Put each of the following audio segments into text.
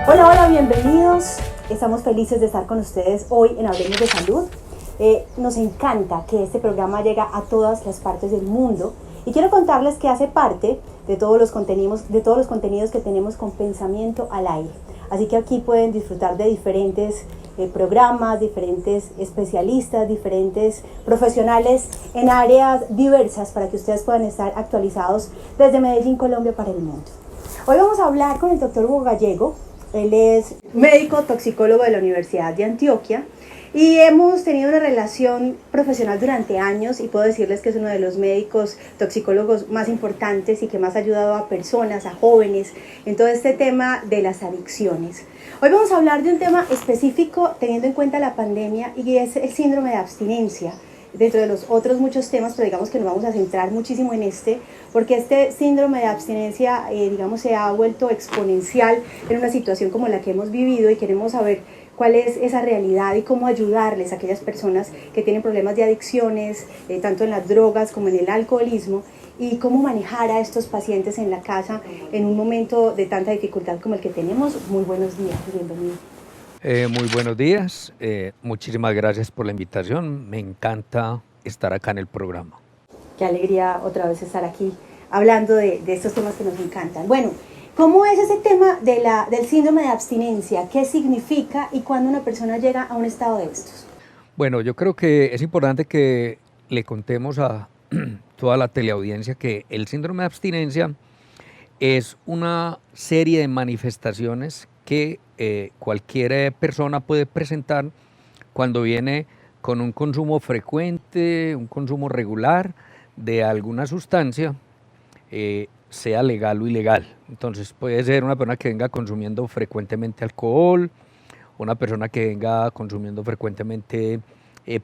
Hola, hola, bienvenidos. Estamos felices de estar con ustedes hoy en Hablemos de Salud. Nos encanta que este programa llega a todas las partes del mundo y quiero contarles que hace parte de todos los contenidos que tenemos con Pensamiento al Aire. Así que aquí pueden disfrutar de diferentes programas, diferentes especialistas, diferentes profesionales en áreas diversas para que ustedes puedan estar actualizados desde Medellín, Colombia, para el mundo. Hoy vamos a hablar con el doctor Hugo Gallego. Él es médico toxicólogo de la Universidad de Antioquia y hemos tenido una relación profesional durante años y puedo decirles que es uno de los médicos toxicólogos más importantes y que más ha ayudado a personas, a jóvenes en todo este tema de las adicciones. Hoy vamos a hablar de un tema específico teniendo en cuenta la pandemia y es el síndrome de abstinencia. Dentro de los otros muchos temas, pero digamos que nos vamos a centrar muchísimo en porque este síndrome de abstinencia, se ha vuelto exponencial en una situación como la que hemos vivido y queremos saber cuál es esa realidad y cómo ayudarles a aquellas personas que tienen problemas de adicciones, tanto en las drogas como en el alcoholismo, y cómo manejar a estos pacientes en la casa en un momento de tanta dificultad como el que tenemos. Muy buenos días, bienvenido. Muy buenos días, muchísimas gracias por la invitación, me encanta estar acá en el programa. Qué alegría otra vez estar aquí hablando de estos temas que nos encantan. Bueno, ¿cómo es ese tema del síndrome de abstinencia? ¿Qué significa y cuándo una persona llega a un estado de estos? Bueno, yo creo que es importante que le contemos a toda la teleaudiencia que el síndrome de abstinencia es una serie de manifestaciones que cualquier persona puede presentar cuando viene con un consumo frecuente, un consumo regular de alguna sustancia, sea legal o ilegal. Entonces puede ser una persona que venga consumiendo frecuentemente alcohol, una persona que venga consumiendo frecuentemente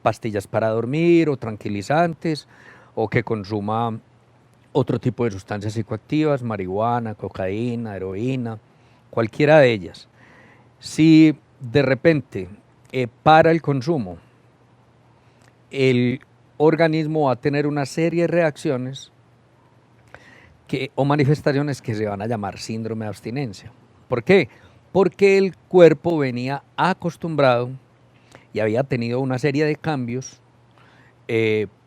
pastillas para dormir o tranquilizantes, o que consuma otro tipo de sustancias psicoactivas, marihuana, cocaína, heroína, cualquiera de ellas. Si de repente para el consumo, el organismo va a tener una serie de reacciones o manifestaciones que se van a llamar síndrome de abstinencia. ¿Por qué? Porque el cuerpo venía acostumbrado y había tenido una serie de cambios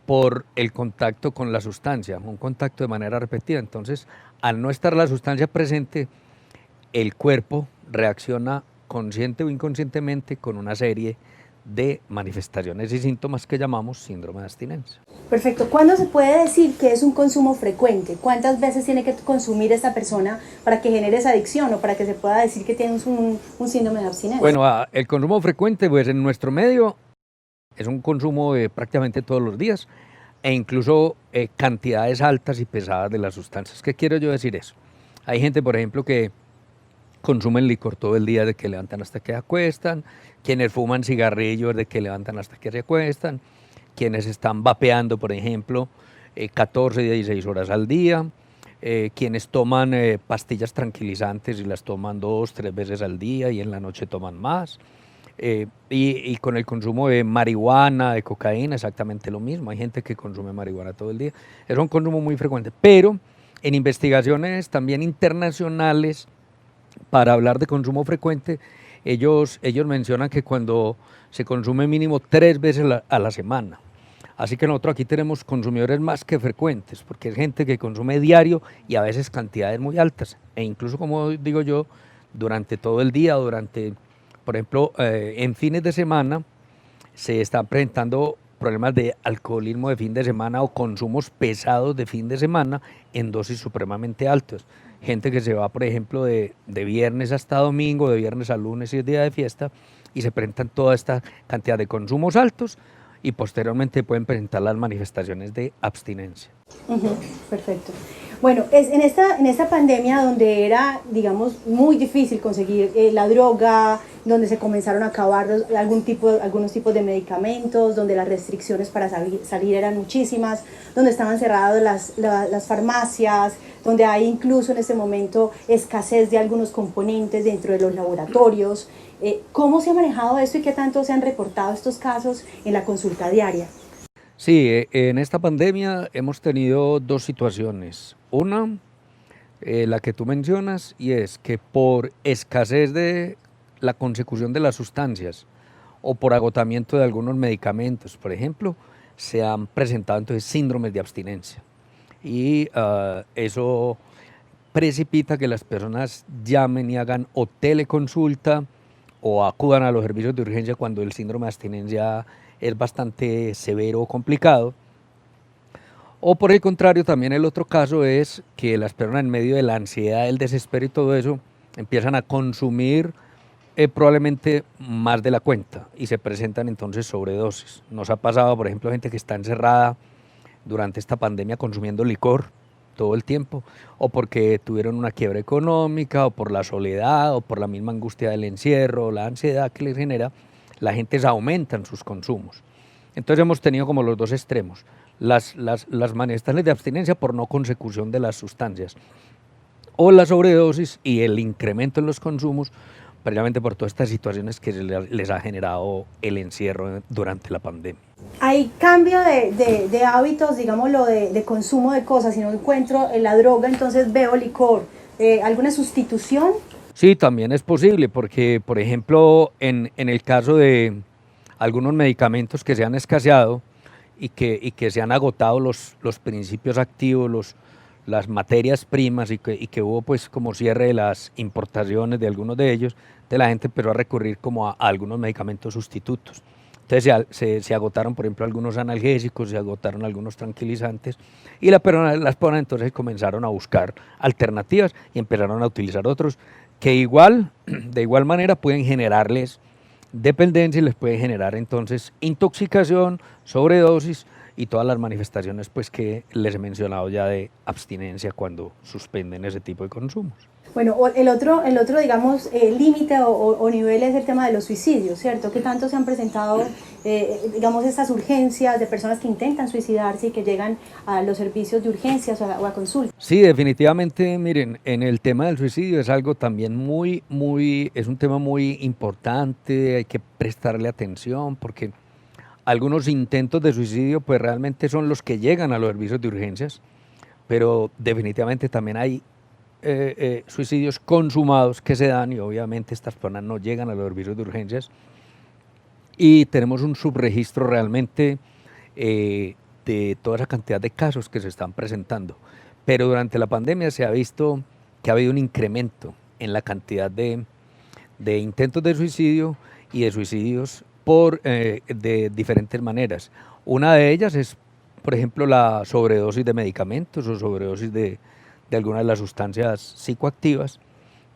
por el contacto con la sustancia, un contacto de manera repetida. Entonces, al no estar la sustancia presente, el cuerpo reacciona consciente o inconscientemente con una serie de manifestaciones y síntomas que llamamos síndrome de abstinencia. Perfecto. ¿Cuándo se puede decir que es un consumo frecuente? ¿Cuántas veces tiene que consumir esta persona para que genere esa adicción o para que se pueda decir que tiene un síndrome de abstinencia? Bueno, el consumo frecuente, pues en nuestro medio es un consumo de prácticamente todos los días e incluso cantidades altas y pesadas de las sustancias. ¿Qué quiero yo decir eso? Hay gente, por ejemplo, que consumen licor todo el día de que levantan hasta que se acuestan, quienes fuman cigarrillos de que levantan hasta que se acuestan, quienes están vapeando, por ejemplo, 14 y 16 horas al día, quienes toman pastillas tranquilizantes y las toman 2, 3 veces al día y en la noche toman más. Y con el consumo de marihuana, de cocaína, exactamente lo mismo. Hay gente que consume marihuana todo el día. Es un consumo muy frecuente. Pero en investigaciones también internacionales, para hablar de consumo frecuente, ellos mencionan que cuando se consume mínimo 3 veces a la semana. Así que nosotros aquí tenemos consumidores más que frecuentes, porque es gente que consume diario y a veces cantidades muy altas. E incluso, como digo yo, durante todo el día, por ejemplo, en fines de semana se están presentando problemas de alcoholismo de fin de semana o consumos pesados de fin de semana en dosis supremamente altas. Gente que se va, por ejemplo, de viernes hasta domingo, de viernes a lunes y es día de fiesta, y se presentan toda esta cantidad de consumos altos y posteriormente pueden presentar las manifestaciones de abstinencia. Perfecto. Bueno, es en esta pandemia donde era, digamos, muy difícil conseguir la droga, donde se comenzaron a acabar algunos tipos de medicamentos, donde las restricciones para salir eran muchísimas, donde estaban cerradas las farmacias, donde hay incluso en este momento escasez de algunos componentes dentro de los laboratorios. ¿Cómo se ha manejado esto y qué tanto se han reportado estos casos en la consulta diaria? Sí, en esta pandemia hemos tenido dos situaciones. Una, la que tú mencionas, y es que por escasez de la consecución de las sustancias o por agotamiento de algunos medicamentos, por ejemplo, se han presentado entonces síndromes de abstinencia. Y eso precipita que las personas llamen y hagan o teleconsulta o acudan a los servicios de urgencia cuando el síndrome de abstinencia es bastante severo o complicado. O por el contrario, también el otro caso es que las personas en medio de la ansiedad, el desespero y todo eso, empiezan a consumir probablemente más de la cuenta y se presentan entonces sobredosis. Nos ha pasado, por ejemplo, gente que está encerrada durante esta pandemia consumiendo licor todo el tiempo, o porque tuvieron una quiebra económica, o por la soledad, o por la misma angustia del encierro, la ansiedad que les genera, la gente aumentan sus consumos. Entonces hemos tenido como los dos extremos, las manifestaciones de abstinencia por no consecución de las sustancias, o la sobredosis y el incremento en los consumos, precisamente por todas estas situaciones que les ha generado el encierro durante la pandemia. Hay cambio de hábitos, digámoslo, de consumo de cosas. Si no encuentro la droga, entonces veo licor. ¿Alguna sustitución? Sí, también es posible, porque, por ejemplo, en el caso de algunos medicamentos que se han escaseado y que se han agotado los principios activos, las materias primas y que hubo pues como cierre de las importaciones de algunos de ellos, de la gente empezó a recurrir como a algunos medicamentos sustitutos. Entonces se agotaron, por ejemplo, algunos analgésicos, se agotaron algunos tranquilizantes y las personas entonces comenzaron a buscar alternativas y empezaron a utilizar otros que de igual manera pueden generarles dependencia y les puede generar entonces intoxicación, sobredosis y todas las manifestaciones pues que les he mencionado ya de abstinencia cuando suspenden ese tipo de consumos. Bueno, el otro digamos, límite o nivel es el tema de los suicidios, ¿cierto? ¿Qué tanto se han presentado, digamos, estas urgencias de personas que intentan suicidarse y que llegan a los servicios de urgencias o a consultas? Sí, definitivamente, miren, en el tema del suicidio es algo también es un tema muy importante, hay que prestarle atención porque algunos intentos de suicidio pues realmente son los que llegan a los servicios de urgencias, pero definitivamente también hay suicidios consumados que se dan y obviamente estas personas no llegan a los servicios de urgencias y tenemos un subregistro realmente de toda esa cantidad de casos que se están presentando. Pero durante la pandemia se ha visto que ha habido un incremento en la cantidad de intentos de suicidio y de suicidios de diferentes maneras. Una de ellas es, por ejemplo, la sobredosis de medicamentos o sobredosis de algunas de las sustancias psicoactivas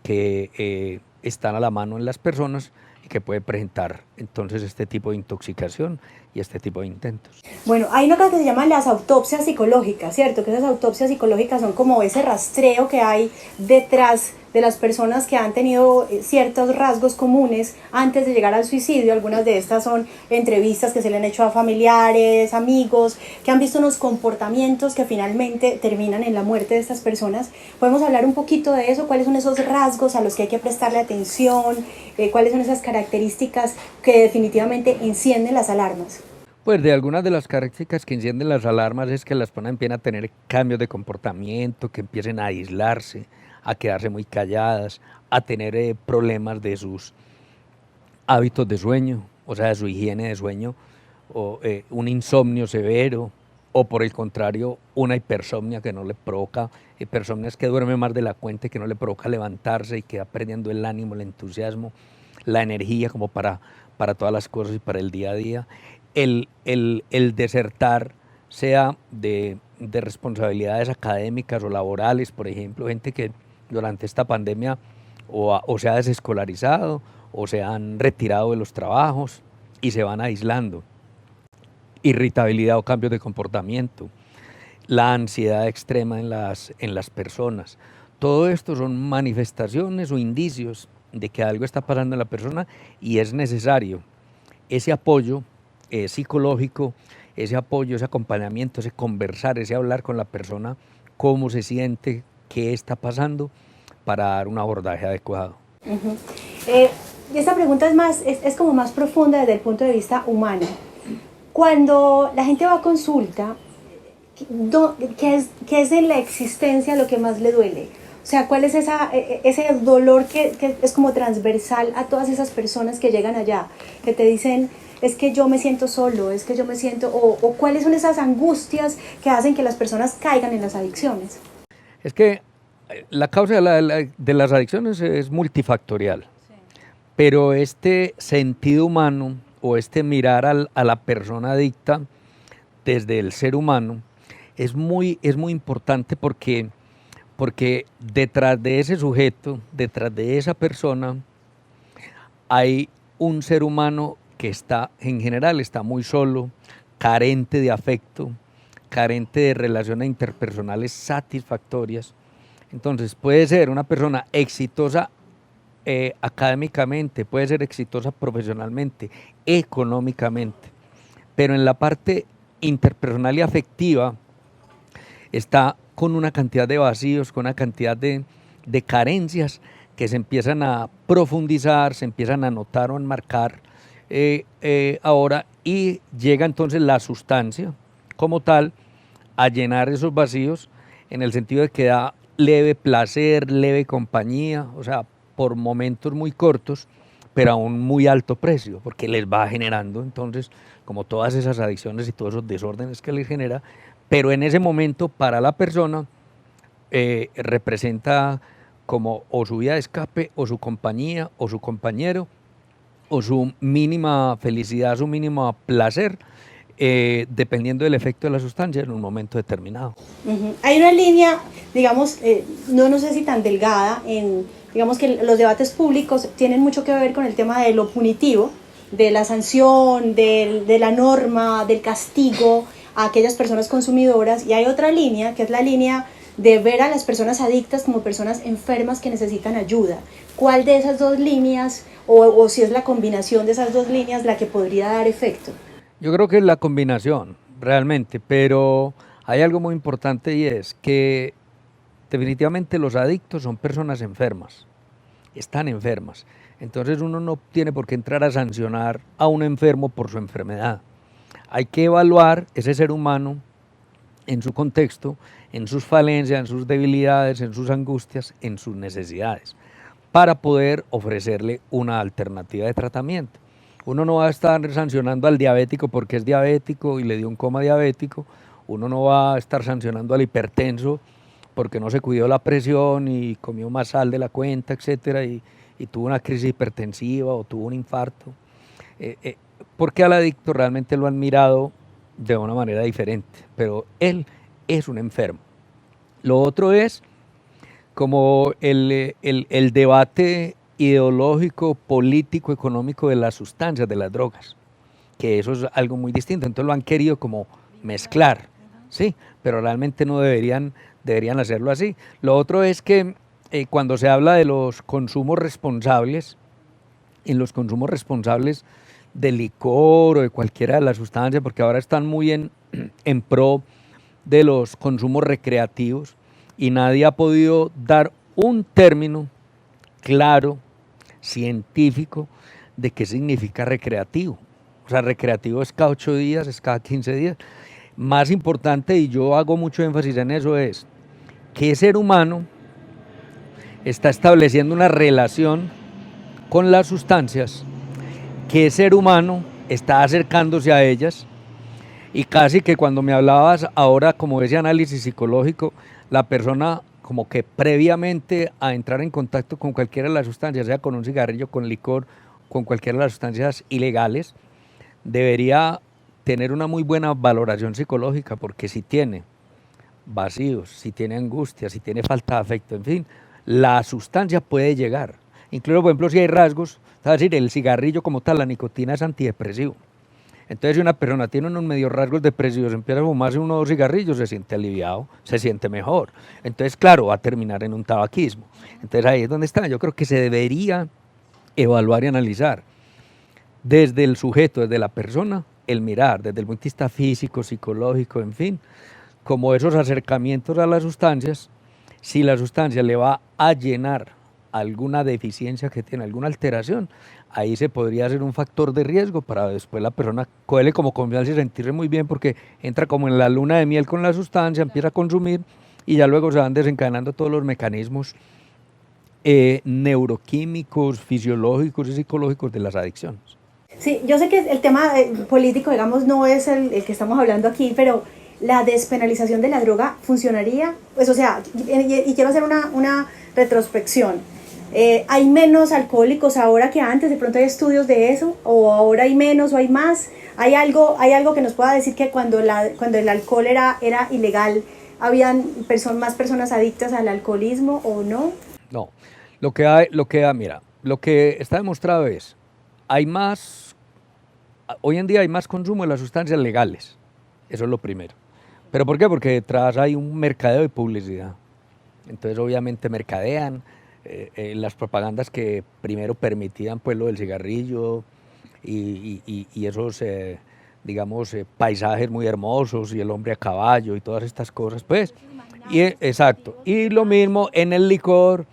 que están a la mano en las personas y que puede presentar entonces este tipo de intoxicación y este tipo de intentos. Bueno, hay una cosa que se llama las autopsias psicológicas, ¿cierto? Que esas autopsias psicológicas son como ese rastreo que hay detrás de las personas que han tenido ciertos rasgos comunes antes de llegar al suicidio. Algunas de estas son entrevistas que se le han hecho a familiares, amigos, que han visto unos comportamientos que finalmente terminan en la muerte de estas personas. ¿Podemos hablar un poquito de eso? ¿Cuáles son esos rasgos a los que hay que prestarle atención? ¿Cuáles son esas características que definitivamente encienden las alarmas? Pues de algunas de las características que encienden las alarmas es que las personas empiezan a tener cambios de comportamiento, que empiecen a aislarse, a quedarse muy calladas, a tener problemas de sus hábitos de sueño, o sea, de su higiene de sueño, o un insomnio severo, o por el contrario, una hipersomnia que no le provoca, hipersomnia es que duerme más de la cuenta y que no le provoca levantarse y queda perdiendo el ánimo, el entusiasmo, la energía como para todas las cosas y para el día a día. El desertar, sea de responsabilidades académicas o laborales, por ejemplo, gente que durante esta pandemia o se ha desescolarizado o se han retirado de los trabajos y se van aislando. Irritabilidad o cambios de comportamiento, la ansiedad extrema en las personas. Todo esto son manifestaciones o indicios de que algo está pasando en la persona y es necesario ese apoyo psicológico, ese apoyo, ese acompañamiento, ese conversar, ese hablar con la persona, cómo se siente, qué está pasando, para dar un abordaje adecuado. Esta pregunta es como más profunda desde el punto de vista humano. Cuando la gente va a consulta, ¿qué es en la existencia lo que más le duele? O sea, ¿cuál es ese dolor que es como transversal a todas esas personas que llegan allá, que te dicen, es que yo me siento solo, es que yo me siento, o cuáles son esas angustias que hacen que las personas caigan en las adicciones? Es que la causa de las adicciones es multifactorial, pero este sentido humano o este mirar a la persona adicta desde el ser humano es muy importante porque detrás de ese sujeto, detrás de esa persona, hay un ser humano que está, en general, está muy solo, carente de afecto, carente de relaciones interpersonales satisfactorias. Entonces puede ser una persona exitosa académicamente, puede ser exitosa profesionalmente, económicamente, pero en la parte interpersonal y afectiva está con una cantidad de vacíos, con una cantidad de carencias que se empiezan a profundizar, se empiezan a notar o enmarcar ahora, y llega entonces la sustancia como tal a llenar esos vacíos en el sentido de que da leve placer, leve compañía, o sea, por momentos muy cortos, pero a un muy alto precio, porque les va generando entonces, como todas esas adicciones y todos esos desórdenes que les genera, pero en ese momento para la persona representa como o su vía de escape, o su compañía, o su compañero, o su mínima felicidad, su mínimo placer, dependiendo del efecto de la sustancia en un momento determinado. Hay una línea, digamos, no sé si tan delgada, digamos que los debates públicos tienen mucho que ver con el tema de lo punitivo, de la sanción, de la norma, del castigo a aquellas personas consumidoras, y hay otra línea que es la línea de ver a las personas adictas como personas enfermas que necesitan ayuda. ¿Cuál de esas dos líneas, o si es la combinación de esas dos líneas, la que podría dar efecto? Yo creo que es la combinación, realmente, pero hay algo muy importante, y es que definitivamente los adictos son personas enfermas, están enfermas. Entonces uno no tiene por qué entrar a sancionar a un enfermo por su enfermedad. Hay que evaluar ese ser humano en su contexto, en sus falencias, en sus debilidades, en sus angustias, en sus necesidades, para poder ofrecerle una alternativa de tratamiento. Uno no va a estar sancionando al diabético porque es diabético y le dio un coma diabético, uno no va a estar sancionando al hipertenso porque no se cuidó la presión y comió más sal de la cuenta, etcétera, y tuvo una crisis hipertensiva o tuvo un infarto, porque al adicto realmente lo han mirado de una manera diferente, pero él es un enfermo. Lo otro es como el debate ideológico, político, económico de las sustancias, de las drogas, que eso es algo muy distinto. Entonces lo han querido como mezclar, ¿sí? Pero realmente no deberían hacerlo así. Lo otro es que cuando se habla de los consumos responsables, en los consumos responsables de licor o de cualquiera de las sustancias, porque ahora están muy en pro de los consumos recreativos, y nadie ha podido dar un término claro, científico, de qué significa recreativo. O sea, recreativo es cada 8 días, es cada 15 días. Más importante, y yo hago mucho énfasis en eso, es qué ser humano está estableciendo una relación con las sustancias, qué ser humano está acercándose a ellas, y casi que cuando me hablabas ahora como ese análisis psicológico, la persona como que previamente a entrar en contacto con cualquiera de las sustancias, sea con un cigarrillo, con licor, con cualquiera de las sustancias ilegales, debería tener una muy buena valoración psicológica, porque si tiene vacíos, si tiene angustia, si tiene falta de afecto, en fin, la sustancia puede llegar. Incluso, por ejemplo, si hay rasgos, es decir, el cigarrillo como tal, la nicotina es antidepresivo. Entonces, si una persona tiene unos medio rasgos depresivos, empieza a fumarse uno o dos cigarrillos, se siente aliviado, se siente mejor. Entonces, claro, va a terminar en un tabaquismo. Entonces, ahí es donde está. Yo creo que se debería evaluar y analizar desde el sujeto, desde la persona, el mirar, desde el punto de vista físico, psicológico, en fin, como esos acercamientos a las sustancias, si la sustancia le va a llenar alguna deficiencia que tiene, alguna alteración, ahí se podría ser un factor de riesgo para después la persona cogerle como confianza y sentirse muy bien, porque entra como en la luna de miel con la sustancia, empieza a consumir y ya luego se van desencadenando todos los mecanismos neuroquímicos, fisiológicos y psicológicos de las adicciones. Sí, yo sé que el tema político, digamos, no es el que estamos hablando aquí, pero la despenalización de la droga funcionaría, pues, o sea, y quiero hacer una retrospección. ¿Hay menos alcohólicos ahora que antes? ¿De pronto hay estudios de eso? ¿O ahora hay menos o hay más? ¿Hay algo que nos pueda decir que cuando el alcohol era ilegal, habían más personas adictas al alcoholismo o no? No, mira, lo que está demostrado es, hoy en día hay más consumo de las sustancias legales, eso es lo primero. ¿Pero por qué? Porque detrás hay un mercadeo de publicidad. Entonces obviamente mercadean las propagandas que primero permitían pues lo del cigarrillo y esos, digamos, paisajes muy hermosos y el hombre a caballo y todas estas cosas, pues. Exacto. Y lo mismo en el licor,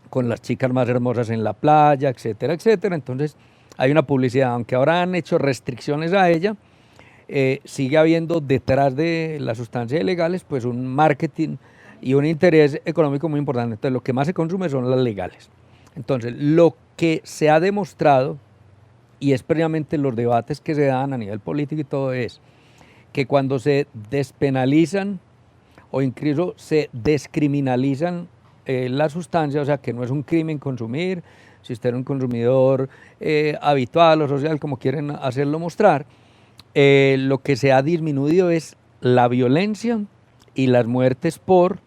con las chicas más hermosas en la playa, etcétera, etcétera. Entonces hay una publicidad, aunque ahora han hecho restricciones a ella, sigue habiendo detrás de las sustancias ilegales pues un marketing y un interés económico muy importante. Entonces lo que más se consume son las legales. Entonces lo que se ha demostrado, y es precisamente los debates que se dan a nivel político y todo, es que cuando se despenalizan o incluso se descriminalizan las sustancias, o sea que no es un crimen consumir, si usted es un consumidor habitual o social, como quieren hacerlo mostrar, lo que se ha disminuido es la violencia y las muertes por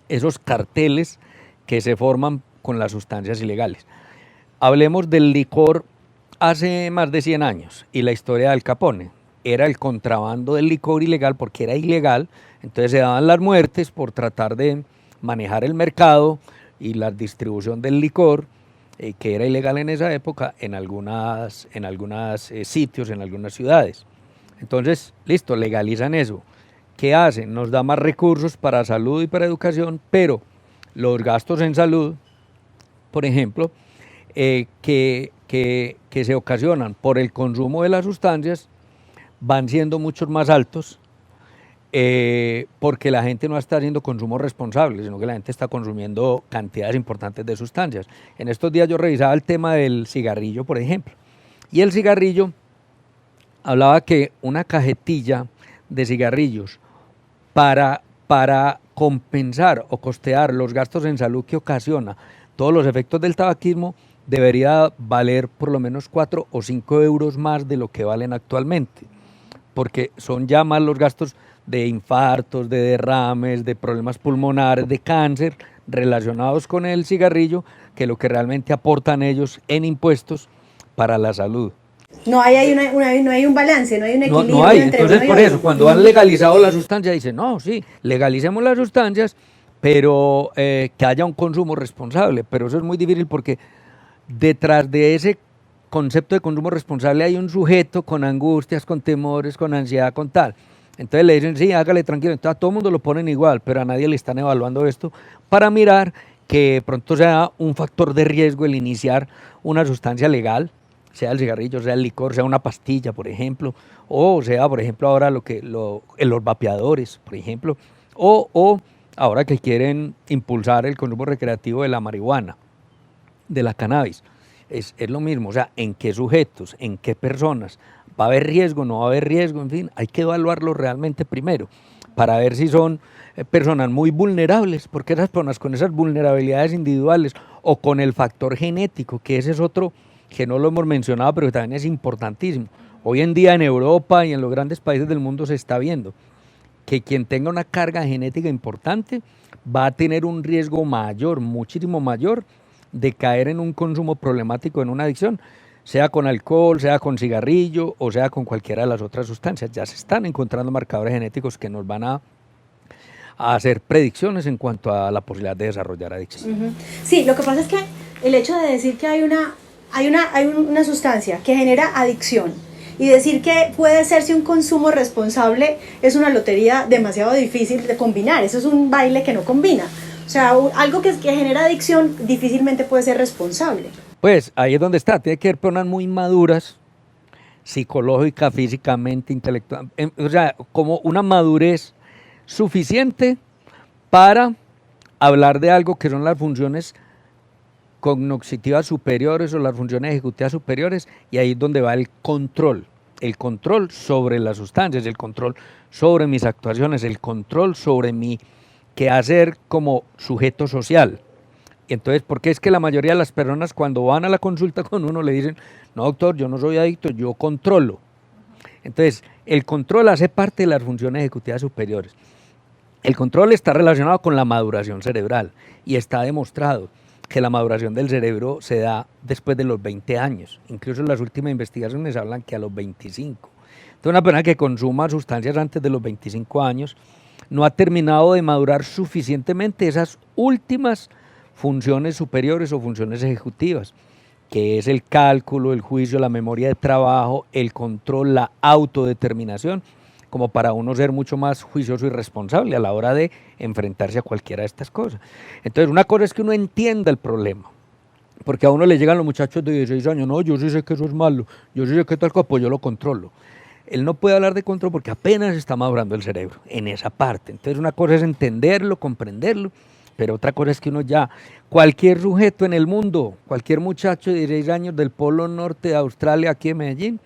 esos carteles que se forman con las sustancias ilegales. Hablemos del licor hace más de 100 años y la historia de Al Capone. Era el contrabando del licor ilegal porque era ilegal, entonces se daban las muertes por tratar de manejar el mercado y la distribución del licor, que era ilegal en esa época en algunos sitios, en algunas ciudades. Entonces, listo, legalizan eso. ¿Qué hacen? Nos da más recursos para salud y para educación, pero los gastos en salud, por ejemplo, que se ocasionan por el consumo de las sustancias, van siendo muchos más altos, porque la gente no está haciendo consumo responsable, sino que la gente está consumiendo cantidades importantes de sustancias. En estos días yo revisaba el tema del cigarrillo, por ejemplo, y el cigarrillo hablaba que una cajetilla de cigarrillos para compensar o costear los gastos en salud que ocasiona todos los efectos del tabaquismo, debería valer por lo menos 4 o 5 euros más de lo que valen actualmente, porque son ya más los gastos de infartos, de derrames, de problemas pulmonares, de cáncer relacionados con el cigarrillo, que lo que realmente aportan ellos en impuestos para la salud. No hay un balance, no hay un equilibrio. No hay, entonces por eso, cuando han legalizado la sustancia, dicen, no, sí, legalicemos las sustancias, pero que haya un consumo responsable, pero eso es muy difícil porque detrás de ese concepto de consumo responsable hay un sujeto con angustias, con temores, con ansiedad, con tal. Entonces le dicen, sí, hágale tranquilo. Entonces a todo el mundo lo ponen igual, pero a nadie le están evaluando esto para mirar que pronto sea un factor de riesgo el iniciar una sustancia legal, sea el cigarrillo, sea el licor, sea una pastilla, por ejemplo, o sea, por ejemplo, ahora los vapeadores, por ejemplo, o ahora que quieren impulsar el consumo recreativo de la marihuana, de la cannabis. Es lo mismo, o sea, en qué sujetos, en qué personas, va a haber riesgo, no va a haber riesgo, en fin, hay que evaluarlo realmente primero, para ver si son personas muy vulnerables, porque esas personas con esas vulnerabilidades individuales o con el factor genético, que ese es otro que no lo hemos mencionado, pero que también es importantísimo. Hoy en día en Europa y en los grandes países del mundo se está viendo que quien tenga una carga genética importante va a tener un riesgo mayor, muchísimo mayor, de caer en un consumo problemático, en una adicción, sea con alcohol, sea con cigarrillo o sea con cualquiera de las otras sustancias. Ya se están encontrando marcadores genéticos que nos van a hacer predicciones en cuanto a la posibilidad de desarrollar adicción. Sí, lo que pasa es que el hecho de decir que hay una sustancia que genera adicción y decir que puede hacerse un consumo responsable es una lotería demasiado difícil de combinar. Eso es un baile que no combina. O sea, algo que genera adicción difícilmente puede ser responsable. Pues ahí es donde está, tiene que haber personas muy maduras, psicológica, físicamente, intelectual, o sea, como una madurez suficiente para hablar de algo que son las funciones cognitivas superiores o las funciones ejecutivas superiores, y ahí es donde va el control sobre las sustancias, el control sobre mis actuaciones, el control sobre mi quehacer como sujeto social. Y entonces, ¿por qué es que la mayoría de las personas cuando van a la consulta con uno le dicen, no doctor, yo no soy adicto, yo controlo? Entonces, el control hace parte de las funciones ejecutivas superiores. El control está relacionado con la maduración cerebral y está demostrado que la maduración del cerebro se da después de los 20 años. Incluso las últimas investigaciones hablan que a los 25. Entonces, una persona que consuma sustancias antes de los 25 años no ha terminado de madurar suficientemente esas últimas funciones superiores o funciones ejecutivas, que es el cálculo, el juicio, la memoria de trabajo, el control, la autodeterminación, como para uno ser mucho más juicioso y responsable a la hora de enfrentarse a cualquiera de estas cosas. Entonces, una cosa es que uno entienda el problema, porque a uno le llegan los muchachos de 16 años, no, yo sí sé que eso es malo, yo sí sé que tal cosa, pues yo lo controlo. Él no puede hablar de control porque apenas está madurando el cerebro en esa parte. Entonces, una cosa es entenderlo, comprenderlo, pero otra cosa es que uno ya, cualquier sujeto en el mundo, cualquier muchacho de 16 años del Polo Norte de Australia, aquí en Medellín,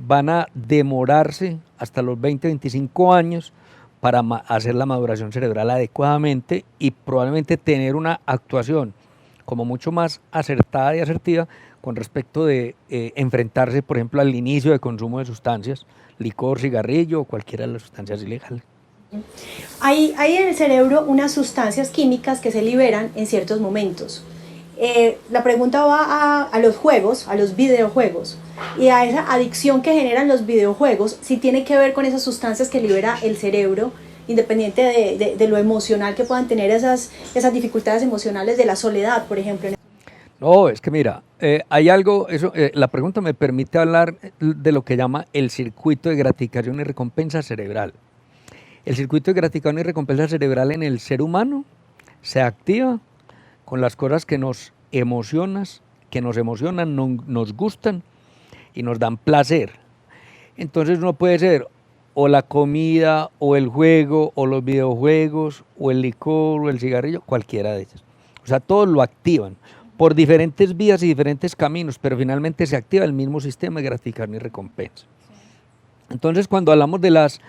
van a demorarse hasta los 20, 25 años para hacer la maduración cerebral adecuadamente y probablemente tener una actuación como mucho más acertada y asertiva con respecto de enfrentarse, por ejemplo, al inicio de consumo de sustancias, licor, cigarrillo o cualquiera de las sustancias ilegales. Hay en el cerebro unas sustancias químicas que se liberan en ciertos momentos. La pregunta va a los juegos, a los videojuegos, y a esa adicción que generan los videojuegos, si tiene que ver con esas sustancias que libera el cerebro, independiente de lo emocional que puedan tener esas dificultades emocionales de la soledad, por ejemplo. No, es que mira, hay algo, la pregunta me permite hablar de lo que llama el circuito de gratificación y recompensa cerebral. El circuito de gratificación y recompensa cerebral en el ser humano se activa con las cosas que nos emocionan, nos gustan y nos dan placer. Entonces no puede ser o la comida, o el juego, o los videojuegos, o el licor, o el cigarrillo, cualquiera de ellas. O sea, todos lo activan por diferentes vías y diferentes caminos, pero finalmente se activa el mismo sistema de gratificación y recompensa. Entonces, cuando hablamos de las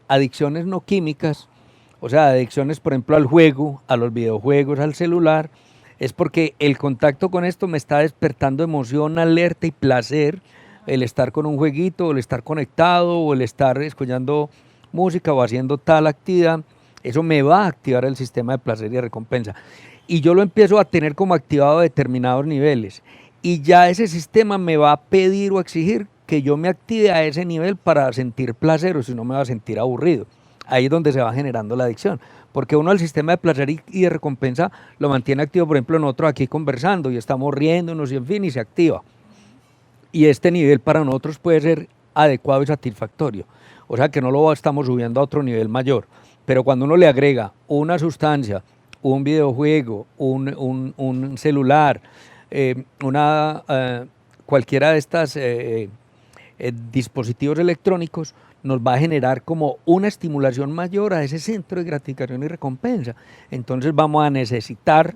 adicciones no químicas, o sea, adicciones, por ejemplo, al juego, a los videojuegos, al celular, es porque el contacto con esto me está despertando emoción, alerta y placer, el estar con un jueguito, o el estar conectado, o el estar escuchando música o haciendo tal actividad, eso me va a activar el sistema de placer y de recompensa. Y yo lo empiezo a tener como activado a determinados niveles. Y ya ese sistema me va a pedir o exigir que yo me active a ese nivel para sentir placer, o si no me va a sentir aburrido. Ahí es donde se va generando la adicción, porque uno el sistema de placer y de recompensa lo mantiene activo, por ejemplo, nosotros aquí conversando y estamos riéndonos y en fin, y se activa. Y este nivel para nosotros puede ser adecuado y satisfactorio, o sea que no lo estamos subiendo a otro nivel mayor, pero cuando uno le agrega una sustancia, un videojuego, un celular, cualquiera de estos dispositivos electrónicos, nos va a generar como una estimulación mayor a ese centro de gratificación y recompensa. Entonces vamos a necesitar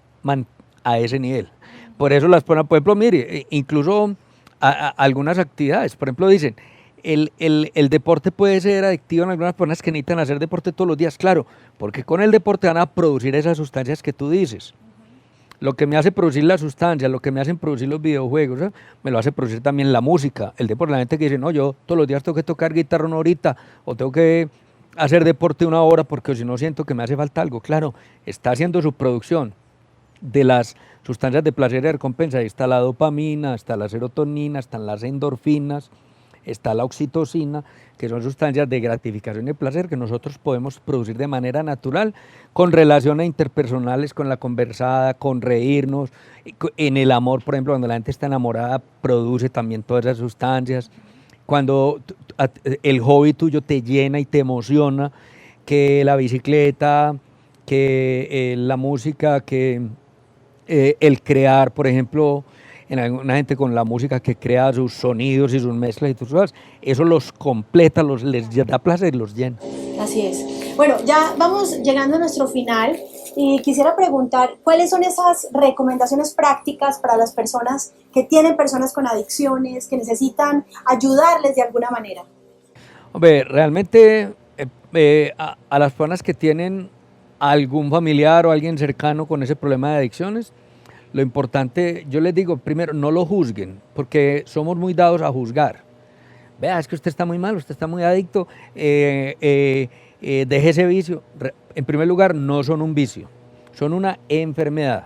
a ese nivel. Por eso las personas, por ejemplo, mire, incluso algunas actividades, por ejemplo, dicen, el deporte puede ser adictivo en algunas personas que necesitan hacer deporte todos los días, claro, porque con el deporte van a producir esas sustancias que tú dices. Lo que me hace producir la sustancia, lo que me hacen producir los videojuegos, ¿eh? Me lo hace producir también la música, el deporte. La gente que dice, no, yo todos los días tengo que tocar guitarra una horita, o tengo que hacer deporte una hora, porque si no siento que me hace falta algo. Claro, está haciendo su producción de las sustancias de placer y de recompensa. Ahí está la dopamina, está la serotonina, están las endorfinas, está la oxitocina, que son sustancias de gratificación y de placer que nosotros podemos producir de manera natural con relaciones interpersonales, con la conversada, con reírnos, en el amor, por ejemplo, cuando la gente está enamorada produce también todas esas sustancias, cuando el hobby tuyo te llena y te emociona, que la bicicleta, que la música, que el crear, por ejemplo, en alguna gente con la música que crea sus sonidos y sus mezclas y sus cosas, eso los completa, les da placer y los llena. Así es. Bueno, ya vamos llegando a nuestro final y quisiera preguntar cuáles son esas recomendaciones prácticas para las personas que tienen personas con adicciones, que necesitan ayudarles de alguna manera. Hombre, realmente a las personas que tienen algún familiar o alguien cercano con ese problema de adicciones, lo importante, yo les digo, primero, no lo juzguen, porque somos muy dados a juzgar. Vea, es que usted está muy mal, usted está muy adicto, deje ese vicio. En primer lugar, no son un vicio, son una enfermedad,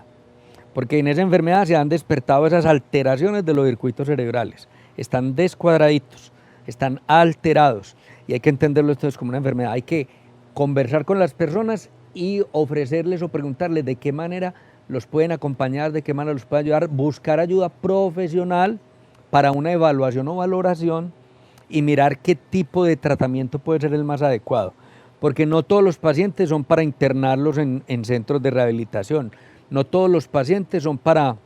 porque en esa enfermedad se han despertado esas alteraciones de los circuitos cerebrales, están descuadraditos, están alterados, y hay que entenderlo esto como una enfermedad. Hay que conversar con las personas y ofrecerles o preguntarles de qué manera los pueden acompañar, de qué manera los pueden ayudar, buscar ayuda profesional para una evaluación o valoración y mirar qué tipo de tratamiento puede ser el más adecuado, porque no todos los pacientes son para internarlos en centros de rehabilitación, no todos los pacientes son para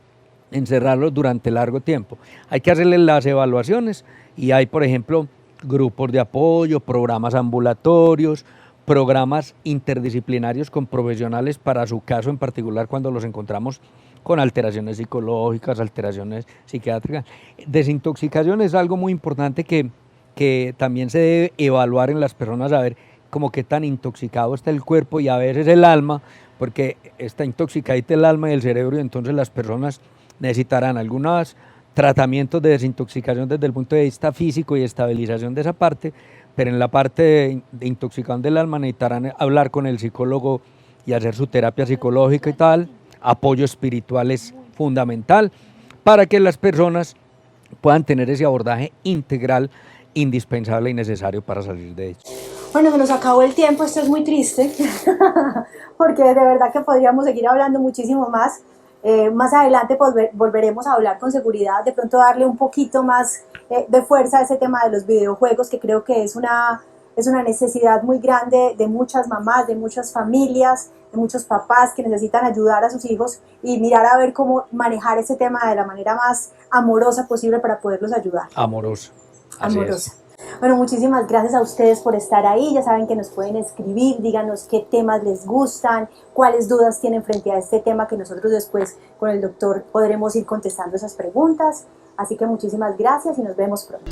encerrarlos durante largo tiempo. Hay que hacerles las evaluaciones y hay, por ejemplo, grupos de apoyo, programas ambulatorios, programas interdisciplinarios con profesionales para su caso en particular cuando los encontramos con alteraciones psicológicas, alteraciones psiquiátricas. Desintoxicación es algo muy importante que también se debe evaluar en las personas, a ver como qué tan intoxicado está el cuerpo y a veces el alma, porque está intoxicadita el alma y el cerebro y entonces las personas necesitarán algunos tratamientos de desintoxicación desde el punto de vista físico y estabilización de esa parte, pero en la parte de intoxicación del alma necesitarán hablar con el psicólogo y hacer su terapia psicológica y tal. Apoyo espiritual es fundamental para que las personas puedan tener ese abordaje integral indispensable y necesario para salir de ello. Bueno, se nos acabó el tiempo, esto es muy triste, porque de verdad que podríamos seguir hablando muchísimo más. Más adelante pues, volveremos a hablar con seguridad, de pronto darle un poquito más de fuerza a ese tema de los videojuegos, que creo que es una necesidad muy grande de muchas mamás, de muchas familias, de muchos papás que necesitan ayudar a sus hijos y mirar a ver cómo manejar ese tema de la manera más amorosa posible para poderlos ayudar. Amorosa. Amorosa. Bueno, muchísimas gracias a ustedes por estar ahí. Ya saben que nos pueden escribir, díganos qué temas les gustan, cuáles dudas tienen frente a este tema, que nosotros después con el doctor podremos ir contestando esas preguntas. Así que muchísimas gracias y nos vemos pronto.